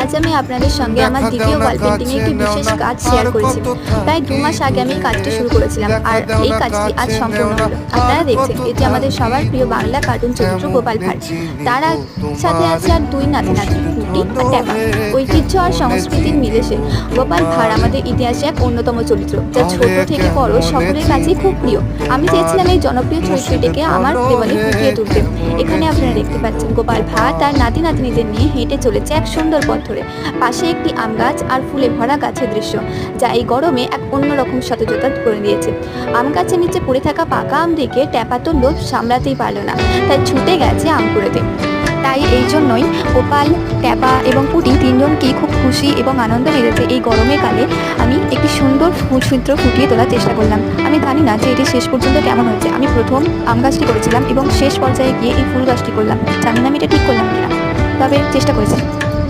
আজ আমি আপনাদের সঙ্গে আমার দ্বিতীয় ওয়াল পেন্টিংয়ে একটি বিশেষ কাজ শেয়ার করেছি। প্রায় 2 মাস আগে আমি এই কাজটি শুরু করেছিলাম, আর এই কাজটি আজ সম্পূর্ণ হলো। আপনারা দেখছেন এটি আমাদের সবার প্রিয় বাংলা কার্টুন চরিত্র গোপাল ভাঁড়। তার সাথে আছে আর 2 নাতি-নাতনি, পুটি আর ট্যাপা। ঐতিহ্য আর সংস্কৃতির মিলেছে গোপাল ভাঁড় আমাদের ইতিহাসে এক অন্যতম চরিত্র, যা ছোট থেকে বড় সকলের কাছেই খুব প্রিয়। আমি চেয়েছিলাম এই জনপ্রিয় চরিত্রটিকে আমার দেওয়ালে ফুটিয়ে তুলতে। এখানে আপনারা দেখতে পাচ্ছেন গোপাল ভাঁড় তার নাতি-নাতনিদের নিয়ে হেঁটে চলেছে এক সুন্দর পথ ধরে। পাশে একটি আম গাছ আর ফুলে ভরা গাছের দৃশ্য, যা এই গরমে এক অন্যরকম সতেজতা করে দিয়েছে। আম গাছের নিচে পড়ে থাকা পাকা আম দেখে ট্যাপা তো লোভ সামলাতেই পারল না, তাই ছুটে গেছে আম কুড়োতে। তাই এই জন্যই গোপাল, ট্যাপা এবং পুটি তিনজনকেই খুব খুশি এবং আনন্দ লেগেছে। এই গরমের কালে আমি একটি সুন্দর ফুলচিত্র ফুটিয়ে তোলার চেষ্টা করলাম। আমি জানি না যে এটি শেষ পর্যন্ত কেমন হয়েছে। আমি প্রথম আম গাছটি করেছিলাম এবং শেষ পর্যায়ে গিয়ে এই ফুল গাছটি করলাম। জানি না আমি এটা ঠিক করলাম কিনা, তবে চেষ্টা করেছি।